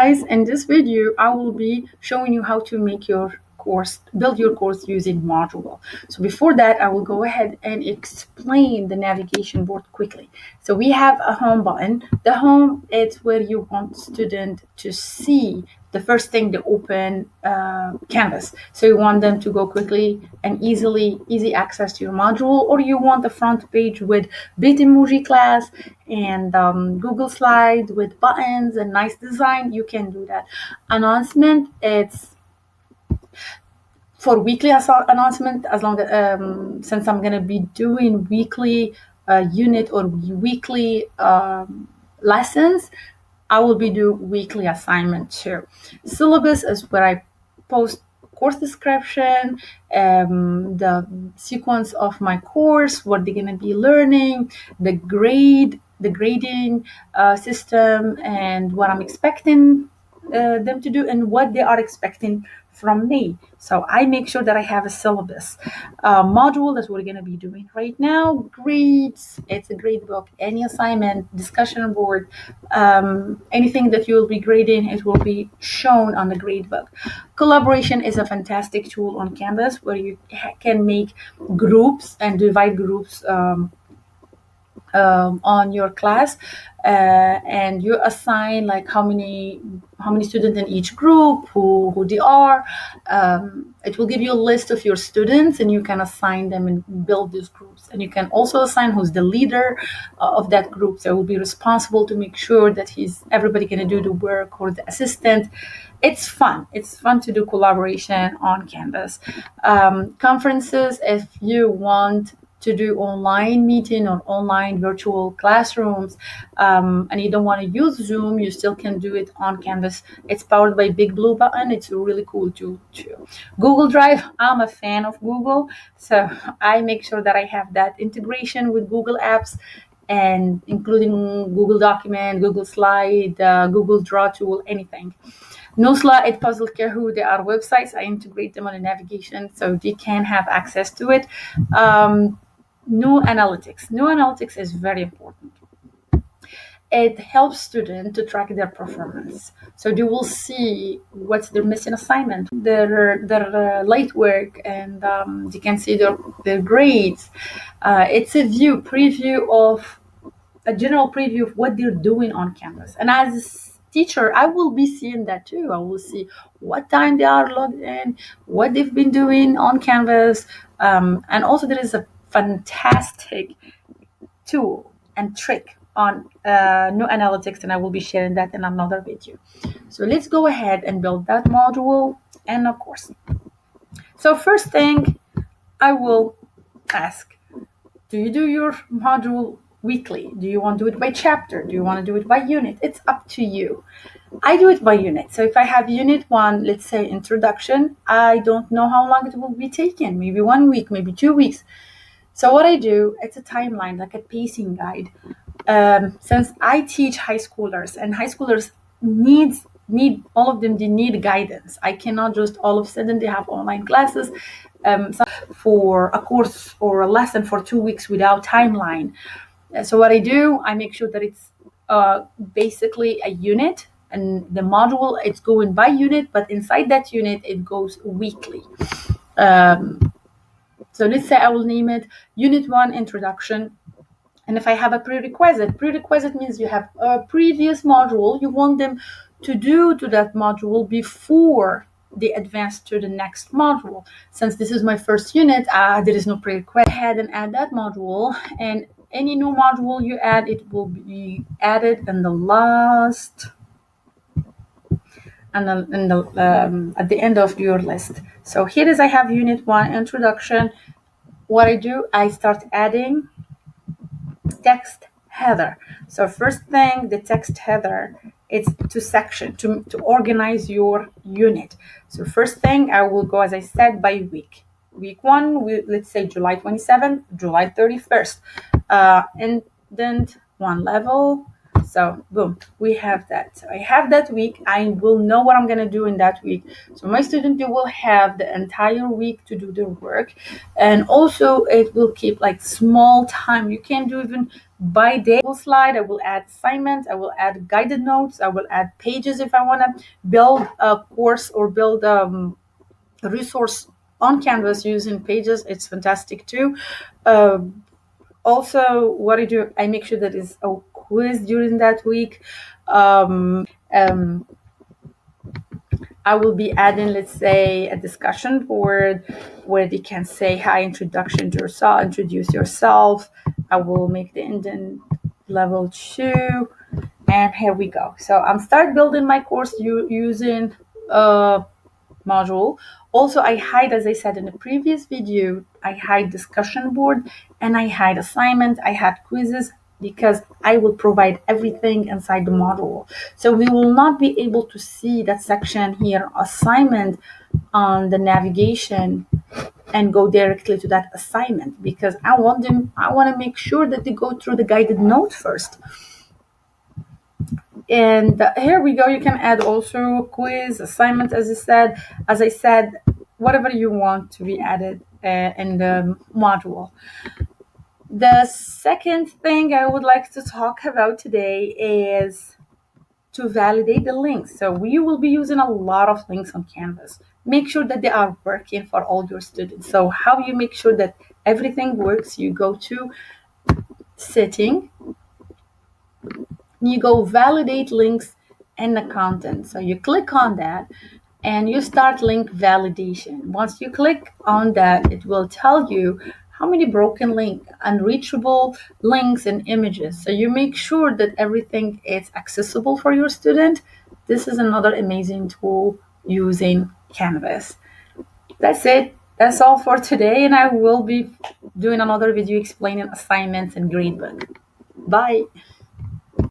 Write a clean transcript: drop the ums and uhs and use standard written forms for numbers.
Guys, in this video, I will be showing you how to make your course, build your course using Module. So before that, I will go ahead and explain the navigation board quickly. So we have a home button. The home is where you want student to see the first thing they open Canvas. So you want them to go quickly and easy access to your module, or you want the front page with Bitmoji class and Google Slide with buttons and nice design. You can do that. Announcement, it's for weekly announcement, as long as since I'm gonna be doing weekly unit or weekly lessons, I will be doing weekly assignment too. Syllabus is where I post course description, the sequence of my course, what they're gonna be learning, the grading system, and what I'm expecting them to do and what they are expecting from me. So I make sure that I have a syllabus module that we're going to be doing right now. Grades, it's a grade book. Any assignment, discussion board, anything that you'll be grading, it will be shown on the grade book. Collaboration is a fantastic tool on Canvas where you can make groups and divide groups on your class, and you assign like how many students in each group, who they are. It will give you a list of your students, and you can assign them and build these groups. And you can also assign who's the leader of that group. So will be responsible to make sure that everybody gonna do the work, or the assistant. It's fun. It's fun to do collaboration on Canvas. Conferences, if you want to do online meeting or online virtual classrooms, and you don't want to use Zoom, you still can do it on Canvas. It's powered by Big Blue Button. It's a really cool tool too. Google Drive, I'm a fan of Google, so I make sure that I have that integration with Google Apps, and including Google Document, Google Slide, Google Draw tool, anything. Nusla and Puzzle Kahoot, they are websites. I integrate them on the navigation so they can have access to it. New Analytics. New Analytics is very important. It helps students to track their performance. So they will see what's their missing assignment, their late work, and they can see their grades. It's a general preview of what they're doing on Canvas. And as a teacher, I will be seeing that too. I will see what time they are logged in, what they've been doing on Canvas. And also there is a fantastic tool and trick on New Analytics, and I will be sharing that in another video. So let's go ahead and build that module and of course. So first thing, I will ask, do you do your module weekly? Do you want to do it by chapter? Do you want to do it by unit? It's up to you. I do it by unit. So if I have unit 1, let's say introduction, I don't know how long it will be taken. Maybe 1 week, maybe 2 weeks. So what I do, it's a timeline, like a pacing guide. Since I teach high schoolers, and high schoolers need all of them, they need guidance. I cannot just all of a sudden they have online classes for a course or a lesson for 2 weeks without timeline. So what I do, I make sure that it's basically a unit, and the module, it's going by unit, but inside that unit, it goes weekly. So let's say I will name it Unit 1 Introduction. And if I have a prerequisite means you have a previous module, you want them to do to that module before they advance to the next module. Since this is my first unit, there is no prerequisite. Go ahead and add that module, and any new module you add, it will be added in the last, and at the end of your list. So here is I have Unit 1 Introduction. What I do, I start adding text header. So first thing, the text header, it's to section, to organize your unit. So first thing, I will go, as I said, by week. Week 1, let's say July 27th, July 31st. Indent 1 level, So boom, we have that. So I have that week. I will know what I'm gonna do in that week. So my student, they will have the entire week to do their work, and also it will keep like small time. You can do even by day. I will slide. I will add assignments. I will add guided notes. I will add pages if I want to build a course or build a resource on Canvas using pages. It's fantastic too. Also, what I do, I make sure that is a quiz during that week. Um, I will be adding, let's say, a discussion board where they can say, hi, introduction to yourself, introduce yourself. I will make the Indian level 2. And here we go. So I'm start building my course using module. Also, I hide, as I said in the previous video, I hide discussion board and I hide assignments, I had quizzes, because I will provide everything inside the module. So we will not be able to see that section here, assignment, on the navigation and go directly to that assignment, because I want to make sure that they go through the guided note first. And here we go. You can add also a quiz, assignment, as I said, whatever you want to be added in the module. The second thing I would like to talk about today is to validate the links. So we will be using a lot of links on Canvas. Make sure that they are working for all your students. So how you make sure that everything works, you go to setting, you go validate links and the content. So you click on that and you start link validation. Once you click on that, it will tell you how many broken link, unreachable links and images. So you make sure that everything is accessible for your student. This is another amazing tool using Canvas. That's it. That's all for today, and I will be doing another video explaining assignments and gradebook. Bye.